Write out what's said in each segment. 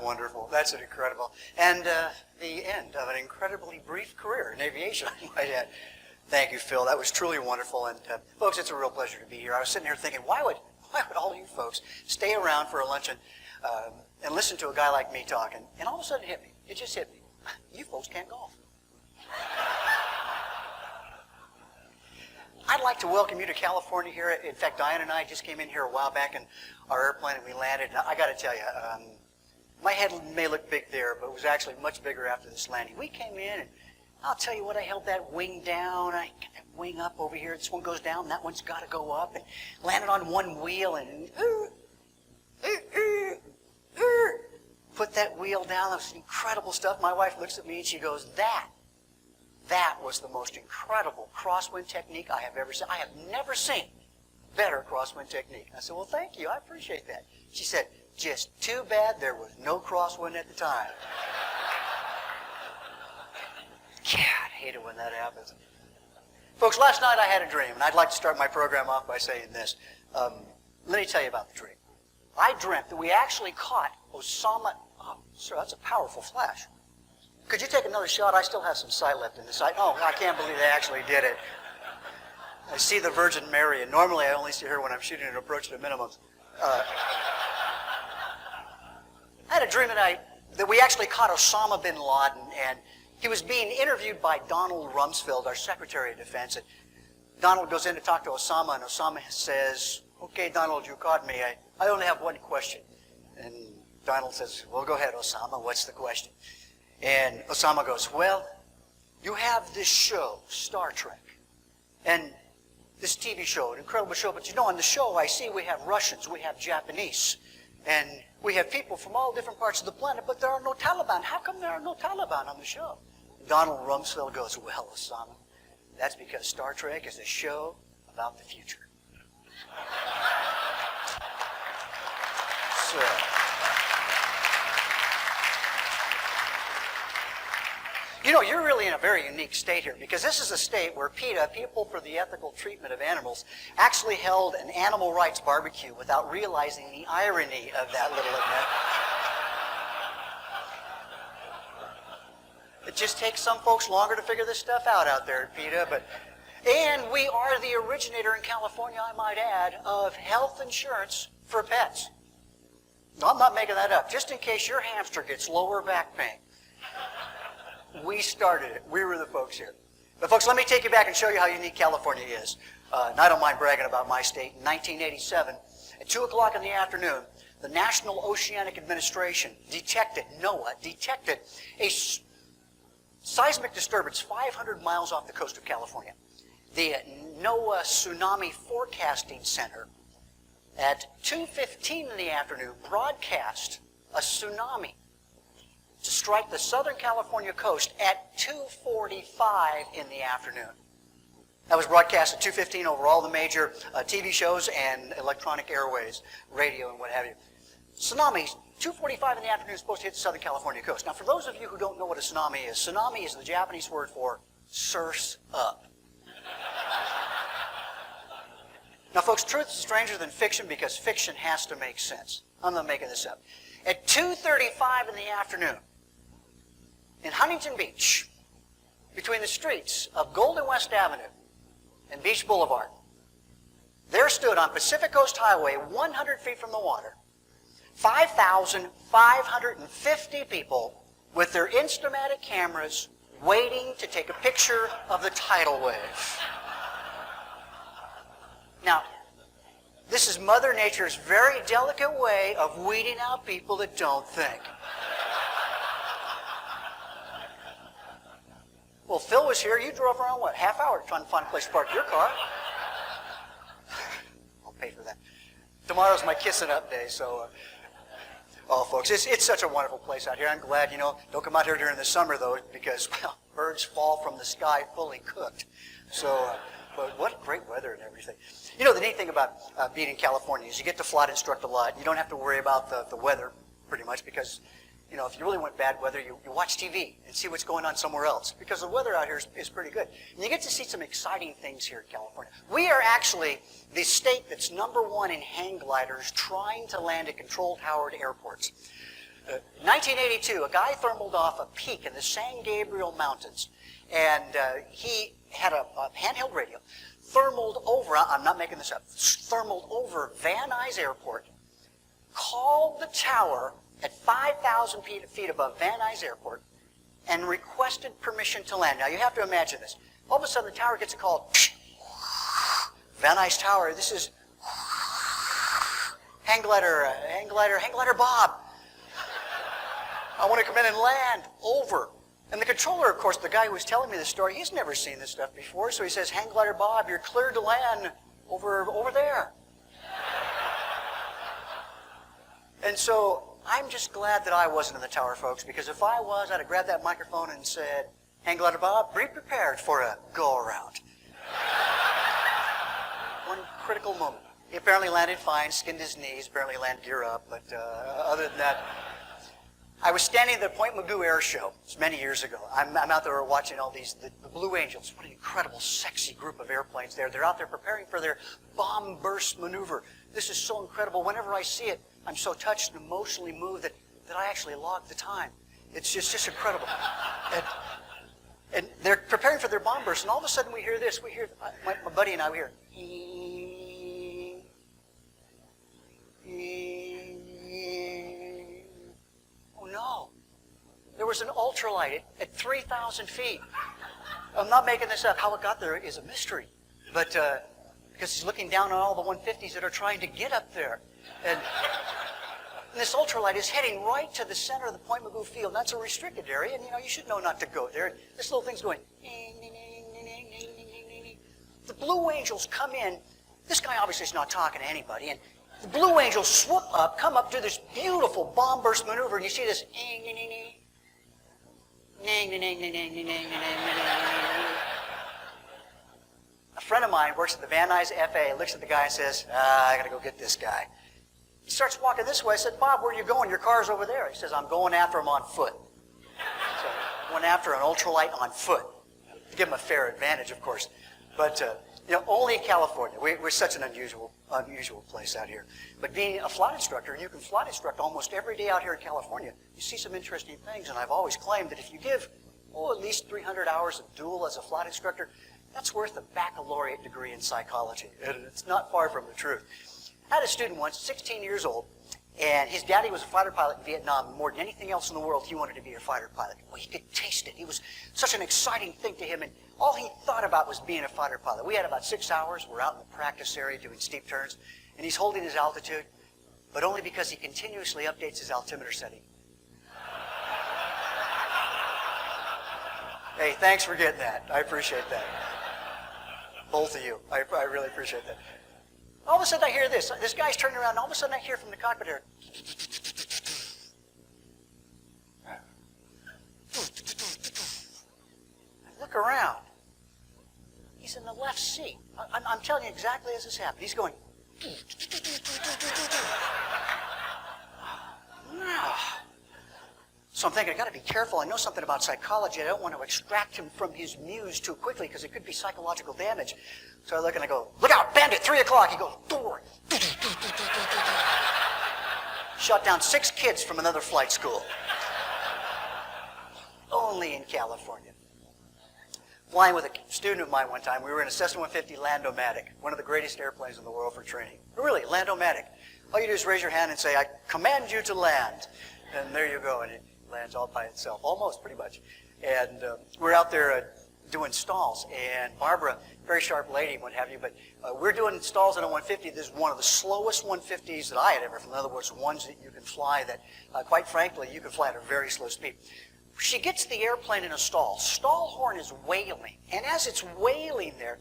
wonderful. That's incredible. And the end of an incredibly brief career in aviation, I might add. Thank you, Phil. That was truly wonderful. And folks, it's a real pleasure to be here. I was sitting here thinking, why would all you folks stay around for a luncheon and listen to a guy like me talking? And all of a sudden it hit me. It just hit me. You folks can't golf. I'd like to welcome you to California here. In fact, Diane and I just came in here a while back in our airplane and we landed. And I got to tell you, my head may look big there, but it was actually much bigger after this landing. We came in and I'll tell you what, I held that wing down. I got that wing up over here. This one goes down, that one's got to go up. And landed on one wheel and put that wheel down. That was incredible stuff. My wife looks at me and she goes, that was the most incredible crosswind technique I have ever seen. I have never seen better crosswind technique. I said, well, thank you. I appreciate that. She said, just too bad there was no crosswind at the time. God, I hate it when that happens. Folks, last night I had a dream, and I'd like to start my program off by saying this. Let me tell you about the dream. I dreamt that we actually caught Osama. Oh, sir, that's a powerful flash. Could you take another shot? I still have some sight left in the sight. Oh, I can't believe they actually did it. I see the Virgin Mary, and normally I only see her when I'm shooting an approach to minimums. I had a dream that we actually caught Osama bin Laden, and he was being interviewed by Donald Rumsfeld, our Secretary of Defense. And Donald goes in to talk to Osama, and Osama says, okay, Donald, you caught me. I only have one question. And Donald says, well, go ahead, Osama. What's the question? And Osama goes, well, you have this show, Star Trek, and this TV show, an incredible show. But you know, on the show, I see we have Russians, we have Japanese, and we have people from all different parts of the planet, but there are no Taliban. How come there are no Taliban on the show? Donald Rumsfeld goes, well, Osama, that's because Star Trek is a show about the future. So, you know, you're really in a very unique state here, because this is a state where PETA, People for the Ethical Treatment of Animals, actually held an animal rights barbecue without realizing the irony of that little event. It just takes some folks longer to figure this stuff out there at PETA, and we are the originator in California, I might add, of health insurance for pets. No, I'm not making that up. Just in case your hamster gets lower back pain. We started it. We were the folks here. But folks, let me take you back and show you how unique California is. And I don't mind bragging about my state. In 1987, at 2 o'clock in the afternoon, the National Oceanic Administration detected, NOAA, detected a seismic disturbance 500 miles off the coast of California. The NOAA Tsunami Forecasting Center at 2:15 in the afternoon broadcast a tsunami to strike the Southern California coast at 2:45 in the afternoon. That was broadcast at 2:15 over all the major TV shows and electronic airways, radio and what have you. Tsunami, 2:45 in the afternoon, is supposed to hit the Southern California coast. Now, for those of you who don't know what a tsunami is the Japanese word for surf's up. Now, folks, truth is stranger than fiction because fiction has to make sense. I'm not making this up. At 2:35 in the afternoon, in Huntington Beach, between the streets of Golden West Avenue and Beach Boulevard, there stood on Pacific Coast Highway, 100 feet from the water, 5,550 people with their Instamatic cameras waiting to take a picture of the tidal wave. Now, this is Mother Nature's very delicate way of weeding out people that don't think. Well, Phil was here. You drove around, what, half hour trying to find a place to park your car? I'll pay for that. Tomorrow's my kissing up day, so... oh, folks, it's such a wonderful place out here. I'm glad, don't come out here during the summer, though, because, well, birds fall from the sky fully cooked. So, but what great weather and everything. You know, the neat thing about being in California is you get to flight instruct a lot. You don't have to worry about the weather, pretty much, because, if you really want bad weather, you watch TV and see what's going on somewhere else, because the weather out here is pretty good. And you get to see some exciting things here in California. We are actually the state that's #1 in hang gliders trying to land at control-towered airports. 1982, a guy thermaled off a peak in the San Gabriel Mountains, and he had a handheld radio, thermaled over, I'm not making this up, thermaled over Van Nuys Airport, called the tower at 5,000 feet above Van Nuys Airport, and requested permission to land. Now you have to imagine this. All of a sudden the tower gets a call, Van Nuys Tower, this is hang glider Bob. I want to come in and land, over. And the controller, of course, the guy who was telling me this story, he's never seen this stuff before, so he says, hang glider Bob, you're cleared to land over there. And so I'm just glad that I wasn't in the tower, folks, because if I was, I'd have grabbed that microphone and said, hang glider Bob, be prepared for a go-around. One critical moment. He apparently landed fine, skinned his knees, apparently landed gear up, but other than that, I was standing at the Point Mugu Air Show. It was many years ago. I'm out there watching all these, the Blue Angels. What an incredible, sexy group of airplanes there. They're out there preparing for their bomb burst maneuver. This is so incredible. Whenever I see it, I'm so touched and emotionally moved that I actually log the time. It's just incredible. And they're preparing for their bomb burst, and all of a sudden we hear this. We hear, my buddy and I, we hear, oh no. There was an ultralight at 3,000 feet. I'm not making this up. How it got there is a mystery. But because he's looking down on all the 150s that are trying to get up there. And this ultralight is heading right to the center of the Point Mugu field. That's a restricted area, and you should know not to go there. This little thing's going. The Blue Angels come in. This guy obviously is not talking to anybody, and the Blue Angels swoop up, come up, do this beautiful bomb burst maneuver, and you see this. A friend of mine works at the Van Nuys FA, looks at the guy and says, I gotta go get this guy. He starts walking this way. I said, Bob, where are you going? Your car's over there. He says, I'm going after him on foot. So went after an ultralight on foot. To give him a fair advantage, of course. But only in California. We're such an unusual place out here. But being a flight instructor, and you can flight instruct almost every day out here in California, you see some interesting things. And I've always claimed that if you give, at least 300 hours of dual as a flight instructor, that's worth a baccalaureate degree in psychology. And it's not far from the truth. I had a student once, 16 years old, and his daddy was a fighter pilot in Vietnam. More than anything else in the world, he wanted to be a fighter pilot. Well, he could taste it. It was such an exciting thing to him, and all he thought about was being a fighter pilot. We had about 6 hours. We're out in the practice area doing steep turns, and he's holding his altitude, but only because he continuously updates his altimeter setting. Hey, thanks for getting that. I appreciate that. Both of you. I really appreciate that. All of a sudden I hear this. This guy's turning around, and all of a sudden I hear from the cockpit here. I look around. He's in the left seat. I'm telling you exactly as this happened. He's going. So I'm thinking, I got to be careful. I know something about psychology. I don't want to extract him from his muse too quickly because it could be psychological damage. So I look and I go, look out, bandit, 3 o'clock. He goes, door. Shot down 6 kids from another flight school. Only in California. Flying with a student of mine one time, we were in a Cessna 150 Landomatic, one of the greatest airplanes in the world for training. Really, Landomatic. All you do is raise your hand and say, I command you to land. And there you go, and it lands all by itself, almost, pretty much. And we're out there doing stalls, and Barbara, very sharp lady, what have you, but we're doing stalls in a 150. This is one of the slowest 150s that I had ever, in other words, ones that you can fly that, quite frankly, you can fly at a very slow speed. She gets the airplane in a stall. Stall horn is wailing, and as it's wailing there,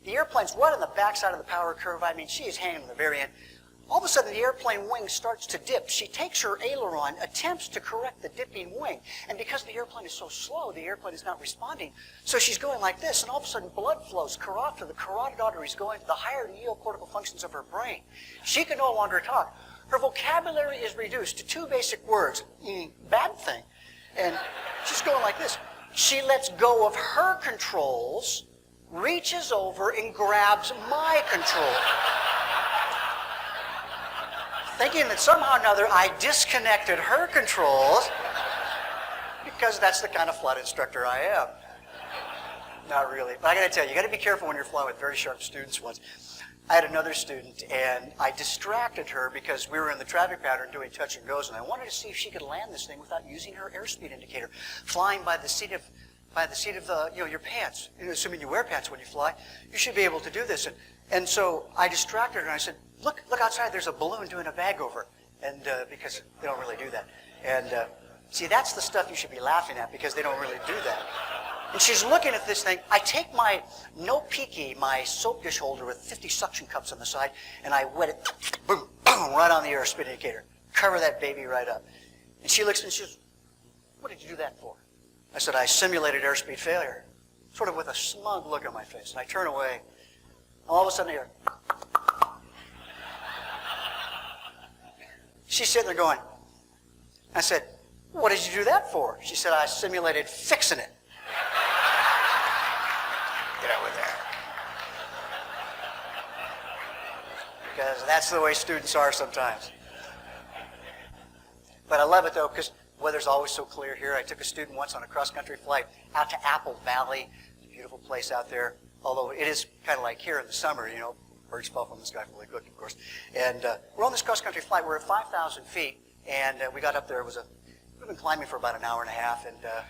the airplane's right on the backside of the power curve. I mean, she is hanging on the very end. All of a sudden, the airplane wing starts to dip. She takes her aileron, attempts to correct the dipping wing. And because the airplane is so slow, the airplane is not responding. So she's going like this, and all of a sudden, blood flows to the carotid arteries going to the higher neocortical functions of her brain. She can no longer talk. Her vocabulary is reduced to 2 basic words. Bad thing. And she's going like this. She lets go of her controls, reaches over, and grabs my control. thinking that somehow or another I disconnected her controls because that's the kind of flight instructor I am. Not really. But I got to tell you, you got to be careful when you're flying with very sharp students once. I had another student, and I distracted her because we were in the traffic pattern doing touch and goes, and I wanted to see if she could land this thing without using her airspeed indicator, flying by the seat of your pants. Assuming you wear pants when you fly, you should be able to do this. And so I distracted her, and I said, look outside, there's a balloon doing a bag over. And because they don't really do that. And see, that's the stuff you should be laughing at because they don't really do that. And she's looking at this thing. I take my No Peaky, my soap dish holder with 50 suction cups on the side, and I wet it, boom, boom, right on the airspeed indicator. Cover that baby right up. And she looks and she says, what did you do that for? I said, I simulated airspeed failure, sort of with a smug look on my face. And I turn away. All of a sudden I hear, she's sitting there going, I said, what did you do that for? She said, I simulated fixing it. Get over there. Because that's the way students are sometimes. But I love it though, because weather's always so clear here. I took a student once on a cross-country flight out to Apple Valley. It's a beautiful place out there. Although it is kind of like here in the summer, birds fall from the sky fully cooked, of course. And we're on this cross-country flight. We're at 5,000 feet, and we got up there. We've been climbing for about an hour and a half, and a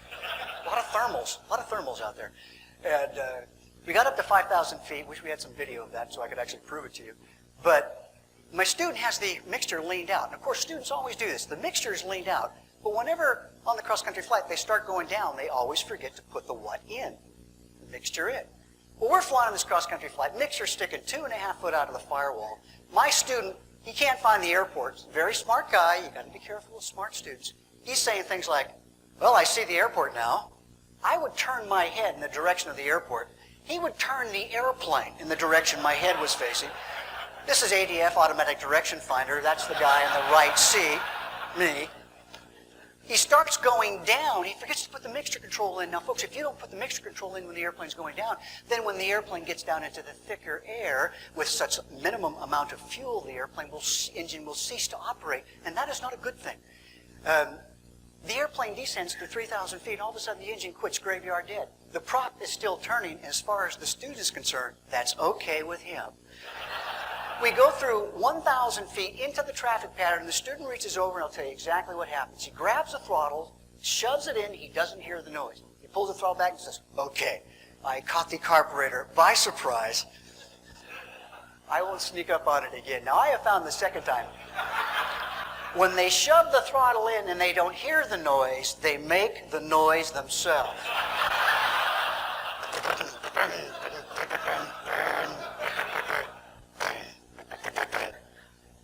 lot of thermals out there. And we got up to 5,000 feet. Wish we had some video of that so I could actually prove it to you. But my student has the mixture leaned out. And of course, students always do this. The mixture is leaned out. But whenever on the cross-country flight they start going down, they always forget to put the what in, the mixture in. Well, we're flying on this cross-country flight. Mixture sticking 2.5 foot out of the firewall. My student, he can't find the airport. Very smart guy. You got to be careful with smart students. He's saying things like, well, I see the airport now. I would turn my head in the direction of the airport. He would turn the airplane in the direction my head was facing. This is ADF, Automatic Direction Finder. That's the guy in the right seat, me. He starts going down. He forgets to put the mixture control in. Now, folks, if you don't put the mixture control in when the airplane's going down, then when the airplane gets down into the thicker air with such minimum amount of fuel, the engine will cease to operate, and that is not a good thing. The airplane descends to 3,000 feet, and all of a sudden the engine quits, graveyard dead. The prop is still turning. As far as the student is concerned, that's okay with him. We go through 1,000 feet into the traffic pattern, and the student reaches over, and I'll tell you exactly what happens. He grabs the throttle, shoves it in, he doesn't hear the noise. He pulls the throttle back and says, okay, I caught the carburetor by surprise. I won't sneak up on it again. Now, I have found the second time, when they shove the throttle in and they don't hear the noise, they make the noise themselves.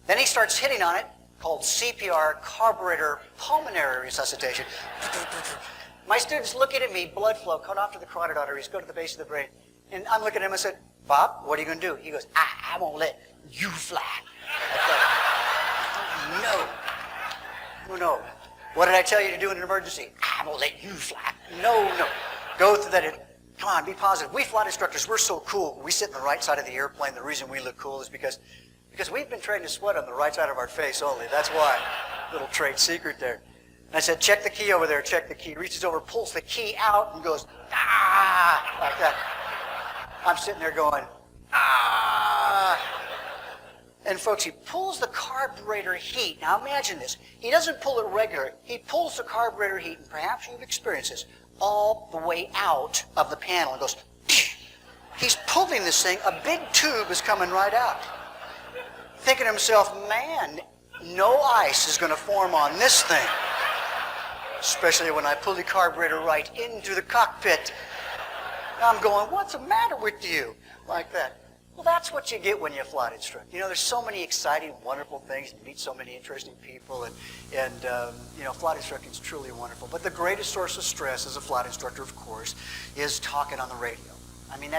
Then he starts hitting on it, called CPR, carburetor pulmonary resuscitation. My student's looking at me, blood flow, cut off to the carotid arteries, go to the base of the brain. And I'm looking at him, I said, Bob, what are you going to do? He goes, I won't let you fly. No. What did I tell you to do in an emergency? I won't let you fly. No. Go through that. Come on, be positive. We flight instructors, we're so cool. We sit on the right side of the airplane. The reason we look cool is because we've been trained to sweat on the right side of our face only. That's why. Little trade secret there. And I said, check the key over there, check the key. Reaches over, pulls the key out, and goes, ah, like that. I'm sitting there going, ah. And folks, he pulls the carburetor heat. Now imagine this. He doesn't pull it regular. He pulls the carburetor heat, and perhaps you've experienced this, all the way out of the panel and goes, psh. He's pulling this thing. A big tube is coming right out. Thinking to himself, man, no ice is going to form on this thing. Especially when I pull the carburetor right into the cockpit. I'm going, what's the matter with you? Like that. Well, that's what you get when you flight instruct. There's so many exciting, wonderful things. You meet so many interesting people, and flight instructing is truly wonderful. But the greatest source of stress as a flight instructor, of course, is talking on the radio. I mean,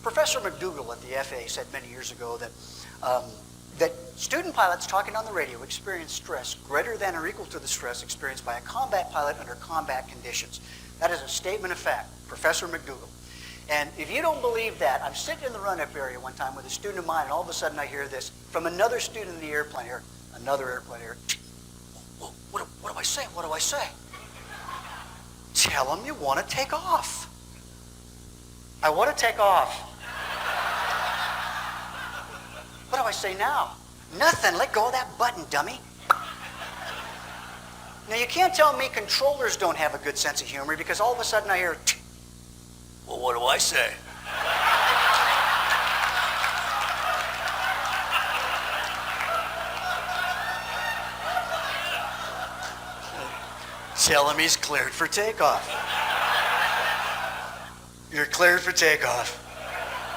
Professor McDougall at the FAA said many years ago that student pilots talking on the radio experience stress greater than or equal to the stress experienced by a combat pilot under combat conditions. That is a statement of fact, Professor McDougall. And if you don't believe that, I'm sitting in the run-up area one time with a student of mine, and all of a sudden I hear this from another student in the airplane here, another airplane here. What do I say? What do I say? Tell him you want to take off. I want to take off. What do I say now? Nothing. Let go of that button, dummy. Now, you can't tell me controllers don't have a good sense of humor, because all of a sudden I hear, well, what do I say? Tell him he's cleared for takeoff. You're cleared for takeoff.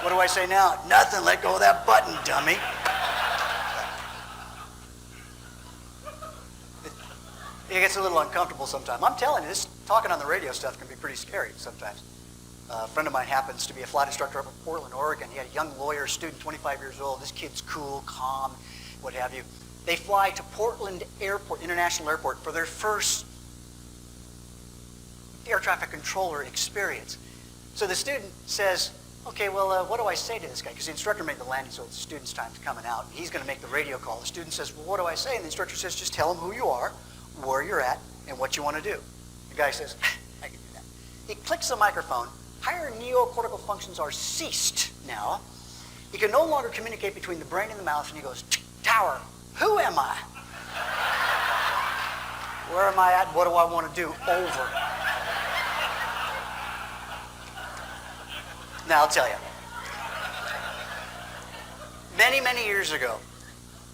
What do I say now? Nothing. Let go of that button, dummy. It gets a little uncomfortable sometimes. I'm telling you, this talking on the radio stuff can be pretty scary sometimes. A friend of mine happens to be a flight instructor up in Portland, Oregon. He had a young lawyer student, 25 years old. This kid's cool, calm, what have you. They fly to Portland Airport, International Airport, for their first air traffic controller experience. So the student says, okay, well, what do I say to this guy? Because the instructor made the landing, so the student's time's coming out. He's going to make the radio call. The student says, well, what do I say? And the instructor says, just tell him who you are, where you're at, and what you want to do. The guy says, I can do that. He clicks the microphone. Higher neocortical functions are ceased now. He can no longer communicate between the brain and the mouth, and he goes, tower, who am I? Where am I at? What do I want to do? Over. Now, I'll tell you. Many, many years ago,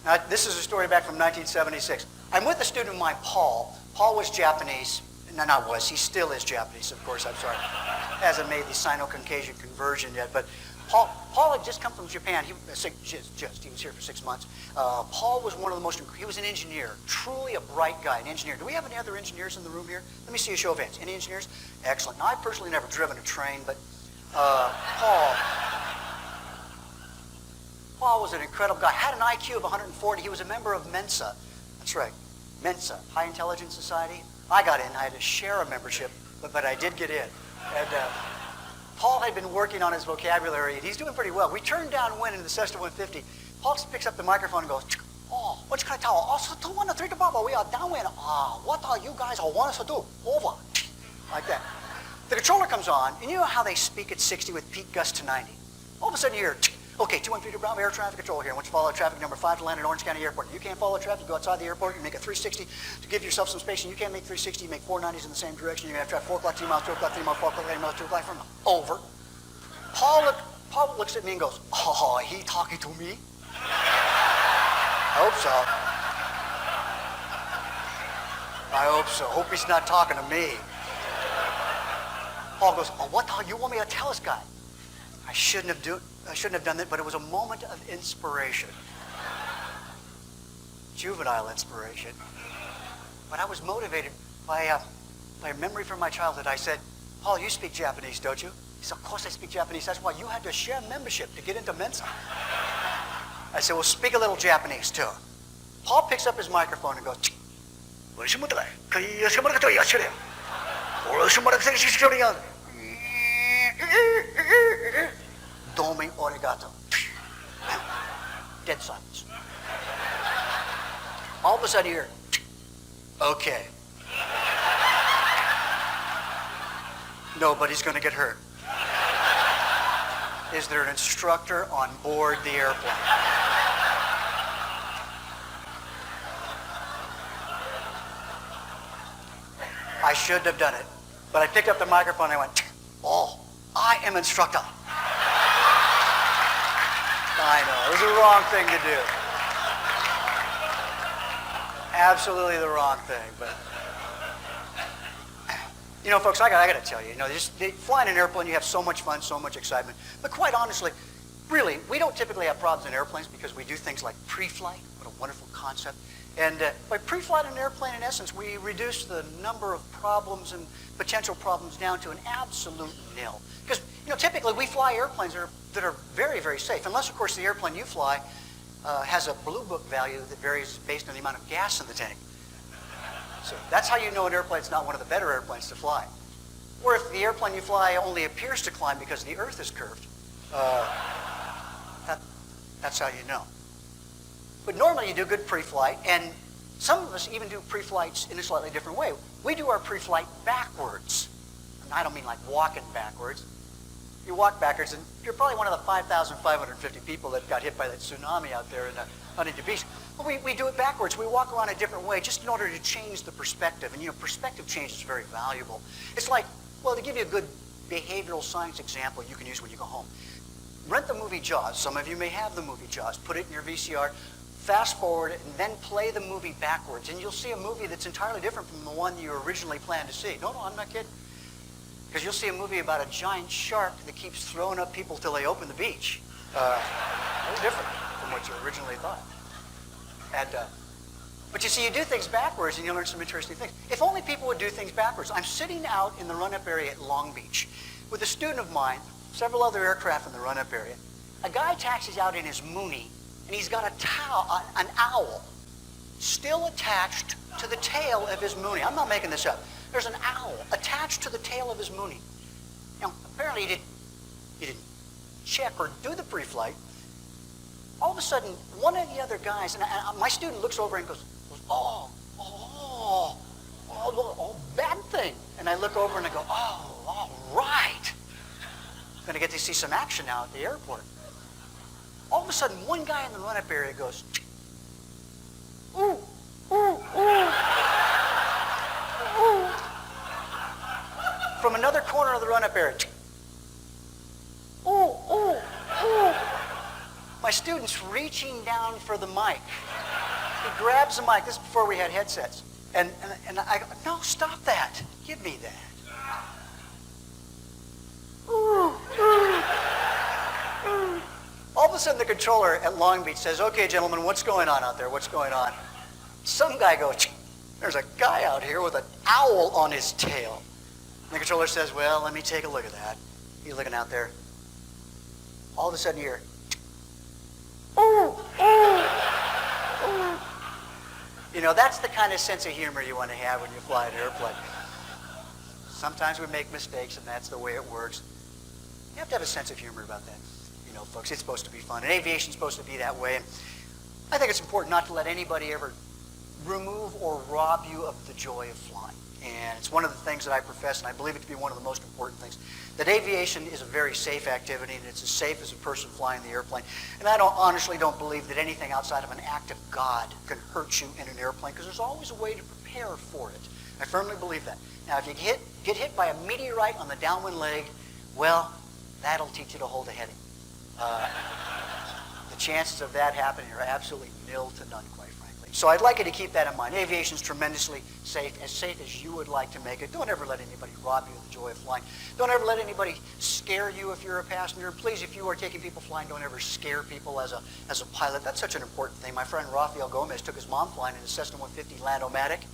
now, this is a story back from 1976. I'm with a student of mine, Paul. Paul was Japanese. No, not was. He still is Japanese, of course. I'm sorry. Hasn't made the Sino-Caucasian conversion yet. But Paul had just come from Japan. He was here for 6 months. Paul was one of the most, he was an engineer, truly a bright guy, an engineer. Do we have any other engineers in the room here? Let me see a show of hands. Any engineers? Excellent. Now, I've personally never driven a train, but Paul was an incredible guy. Had an IQ of 140. He was a member of Mensa. That's right. Mensa, High Intelligence Society. I got in. I had to share a membership, but I did get in. And Paul had been working on his vocabulary, and he's doing pretty well. We turned downwind into the Cessna 150. Paul picks up the microphone and goes, oh, what can I tell? Also, 213 to Bravo, we are downwind. What are you guys all want us to do? Over. Like that. The controller comes on, and you know how they speak at 60 with peak gusts to 90. All of a sudden you hear, okay, 213 to Bravo, air traffic control here. I want you to follow traffic number 5 to land at Orange County Airport. You can't follow traffic, you go outside the airport, you make a 360 to give yourself some space, and you can't make 360, you make 490s in the same direction. You're going to have to have 4 o'clock, 3 miles, 2 o'clock, 3 miles, 4 o'clock, 8 miles, 2 o'clock, 4 miles. Over. Paul looks at me and goes, oh, he talking to me? I hope so. I hope so. Hope he's not talking to me. Paul goes, oh, what the hell you want me to tell this guy? I shouldn't have done that, but it was a moment of inspiration. Juvenile inspiration. But I was motivated by a memory from my childhood. I said, Paul, you speak Japanese, don't you? He said, of course I speak Japanese. That's why you had to share membership to get into Mensa. I said, well, speak a little Japanese too. Paul picks up his microphone and goes, Domi arigato. Dead silence. All of a sudden you hear, okay. Nobody's going to get hurt. Is there an instructor on board the airplane? I shouldn't have done it. But I picked up the microphone and I went, oh, I am instructor. I know, it was the wrong thing to do. Absolutely the wrong thing, but you know, folks, I got to tell you, flying an airplane, you have so much fun, so much excitement. But quite honestly, really, we don't typically have problems in airplanes because we do things like pre-flight. What a wonderful concept. And by pre-flight in an airplane, in essence, we reduce the number of problems and potential problems down to an absolute nil. Because, typically we fly airplanes that are very, very safe. Unless, of course, the airplane you fly has a Blue Book value that varies based on the amount of gas in the tank. So that's how you know an airplane's not one of the better airplanes to fly. Or if the airplane you fly only appears to climb because the Earth is curved, that's how you know. But normally you do good pre-flight, and some of us even do pre-flights in a slightly different way. We do our pre-flight backwards. And I don't mean like walking backwards. You walk backwards, and you're probably one of the 5,550 people that got hit by that tsunami out there in Huntington Beach. But we do it backwards. We walk around a different way just in order to change the perspective. And perspective change is very valuable. It's like, well, to give you a good behavioral science example you can use when you go home. Rent the movie Jaws. Some of you may have the movie Jaws. Put it in your VCR, fast forward it, and then play the movie backwards. And you'll see a movie that's entirely different from the one you originally planned to see. No, I'm not kidding. Because you'll see a movie about a giant shark that keeps throwing up people till they open the beach. Very different from what you originally thought. But you see, you do things backwards and you learn some interesting things. If only people would do things backwards. I'm sitting out in the run-up area at Long Beach with a student of mine, several other aircraft in the run-up area. A guy taxis out in his Mooney, and he's got an owl still attached to the tail of his Mooney. I'm not making this up. There's an owl attached to the tail of his Mooney. Now, apparently he didn't check or do the pre-flight. All of a sudden, one of the other guys, and my student looks over and goes, oh, bad thing. And I look over and I go, oh, all right. I'm going to get to see some action now at the airport. All of a sudden, one guy in the run-up area goes, ooh, ooh, ooh. Ooh. From another corner of the run-up area. Ooh, ooh, ooh. My student's reaching down for the mic. He grabs the mic. This is before we had headsets. And I go, no, stop that. Give me that. Ooh, ooh, ooh. All of a sudden, the controller at Long Beach says, okay, gentlemen, what's going on out there? What's going on? Some guy goes, there's a guy out here with an owl on his tail. And the controller says, well, let me take a look at that. He's looking out there. All of a sudden you hear, ooh, ooh, ooh. That's the kind of sense of humor you want to have when you fly an airplane. Sometimes we make mistakes, and that's the way it works. You have to have a sense of humor about that. Folks, it's supposed to be fun. And aviation's supposed to be that way. And I think it's important not to let anybody ever remove or rob you of the joy of flying. And it's one of the things that I profess, and I believe it to be one of the most important things, that aviation is a very safe activity, and it's as safe as a person flying the airplane. And I honestly don't believe that anything outside of an act of God can hurt you in an airplane, because there's always a way to prepare for it. I firmly believe that. Now, if you get hit by a meteorite on the downwind leg, well, that'll teach you to hold a heading. The chances of that happening are absolutely nil to none, quite frankly. So I'd like you to keep that in mind. Aviation is tremendously safe as you would like to make it. Don't ever let anybody rob you of the joy of flying. Don't ever let anybody scare you if you're a passenger. Please, if you are taking people flying, don't ever scare people as a pilot. That's such an important thing. My friend Rafael Gomez took his mom flying in a Cessna 150 Land-O-Matic.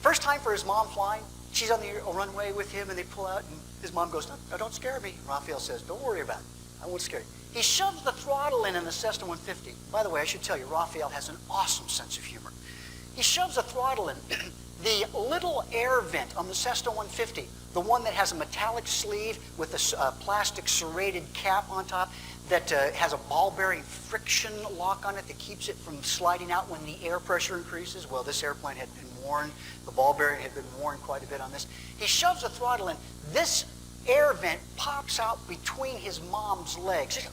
First time for his mom flying, she's on the runway with him, and they pull out, and his mom goes, no, don't scare me. Rafael says, don't worry about it. I won't scare you. He shoves the throttle in the Cessna 150. By the way, I should tell you, Rafael has an awesome sense of humor. He shoves the throttle in. The little air vent on the Cessna 150, the one that has a metallic sleeve with a plastic serrated cap on top that has a ball-bearing friction lock on it that keeps it from sliding out when the air pressure increases. Well, this airplane had been worn. The ball bearing had been worn quite a bit on this. He shoves the throttle in. This air vent pops out between his mom's legs,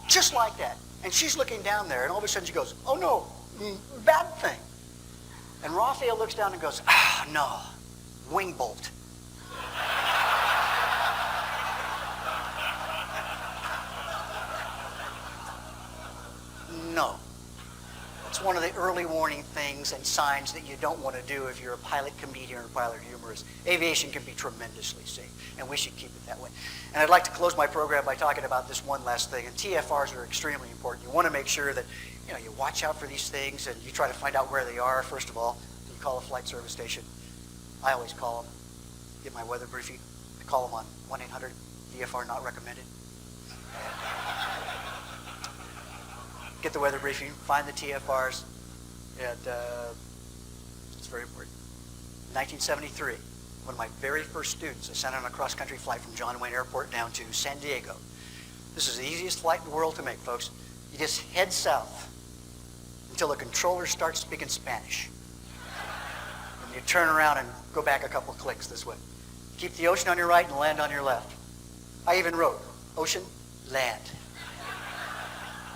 just like that. And she's looking down there, and all of a sudden she goes, oh no, bad thing. And Rafael looks down and goes, no, wing bolt. No. It's one of the early warning things and signs that you don't want to do if you're a pilot comedian or a pilot humorist. Aviation can be tremendously safe, and we should keep it that way. And I'd like to close my program by talking about this one last thing, and TFRs are extremely important. You want to make sure that you watch out for these things, and you try to find out where they are, first of all. You call a flight service station. I always call them, get my weather briefing. I call them on 1-800 DFR not recommended. Get the weather briefing, find the TFRs, and it's very important. 1973, one of my very first students. I sent on a cross-country flight from John Wayne Airport down to San Diego. This is the easiest flight in the world to make, folks. You just head south until the controller starts speaking Spanish. And you turn around and go back a couple clicks this way. Keep the ocean on your right and land on your left. I even wrote, ocean, land.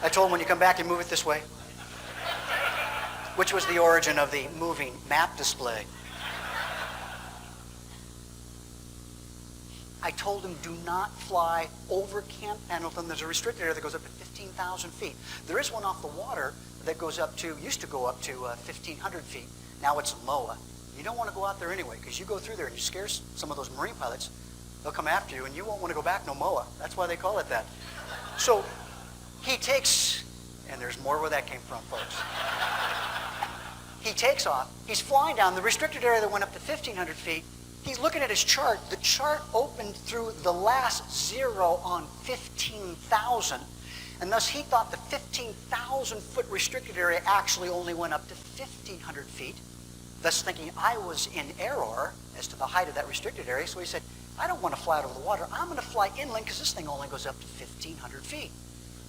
I told him when you come back, you move it this way, which was the origin of the moving map display. I told him, do not fly over Camp Pendleton. There's a restricted area that goes up to 15,000 feet. There is one off the water that goes up to, used to go up to 1,500 feet. Now it's MOA. You don't want to go out there anyway, because you go through there and you scare some of those Marine pilots. They'll come after you, and you won't want to go back no MOA. That's why they call it that. So he takes, and there's more where that came from, folks. He takes off. He's flying down the restricted area that went up to 1,500 feet. He's looking at his chart. The chart opened through the last zero on 15,000. And thus he thought the 15,000 foot restricted area actually only went up to 1,500 feet. Thus thinking I was in error as to the height of that restricted area. So he said, I don't want to fly out over the water. I'm going to fly inland because this thing only goes up to 1,500 feet.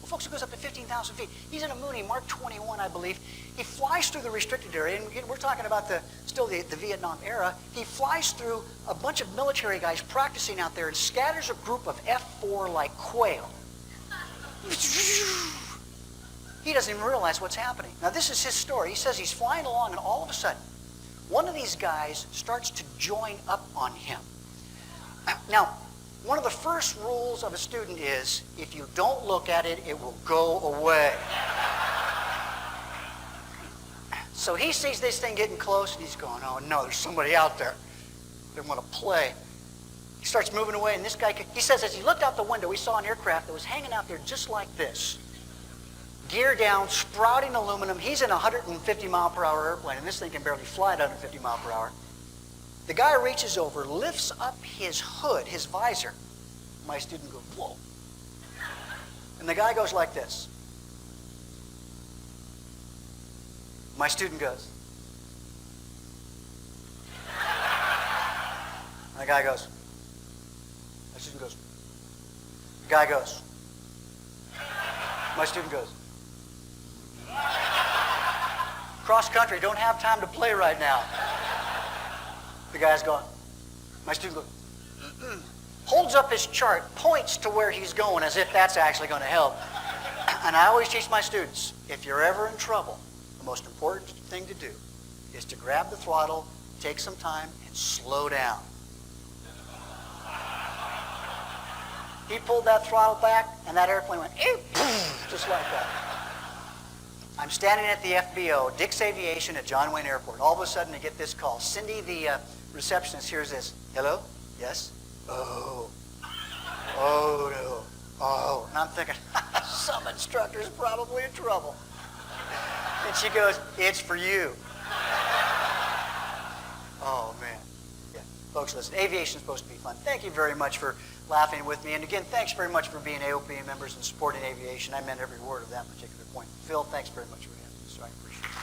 Well, folks, it goes up to 15,000 feet. He's in a Mooney Mark 21, I believe. He flies through the restricted area, and again, we're talking about still the Vietnam era. He flies through a bunch of military guys practicing out there and scatters a group of F-4 like quail. He doesn't even realize what's happening. Now, this is his story. He says he's flying along, and all of a sudden, one of these guys starts to join up on him. Now, one of the first rules of a student is, if you don't look at it, it will go away. So he sees this thing getting close, and he's going, oh no, there's somebody out there. They want to play. He starts moving away, and this guy, he says as he looked out the window, he saw an aircraft that was hanging out there just like this. Gear down, sprouting aluminum. He's in a 150 mile per hour airplane, and this thing can barely fly at 150 mile per hour. The guy reaches over, lifts up his hood, his visor. My student goes, whoa. And the guy goes like this. My student goes. And the guy goes. My student goes. The guy goes. My student goes. Cross country, don't have time to play right now. The guy's gone. My student goes, holds up his chart, points to where he's going as if that's actually going to help. And I always teach my students, if you're ever in trouble, the most important thing to do is to grab the throttle, take some time, and slow down. He pulled that throttle back, and that airplane went, just like that. I'm standing at the FBO, Dick's Aviation at John Wayne Airport. All of a sudden, I get this call. Cindy, the receptionist, hears this. Hello? Yes? Oh. Oh, no. Oh. And I'm thinking, some instructor's probably in trouble. And she goes, it's for you. Oh, man. Yeah. Folks, listen, aviation is supposed to be fun. Thank you very much for laughing with me. And again, thanks very much for being AOPA members and supporting aviation. I meant every word of that particular point. Phil, thanks very much for having me. So I appreciate it.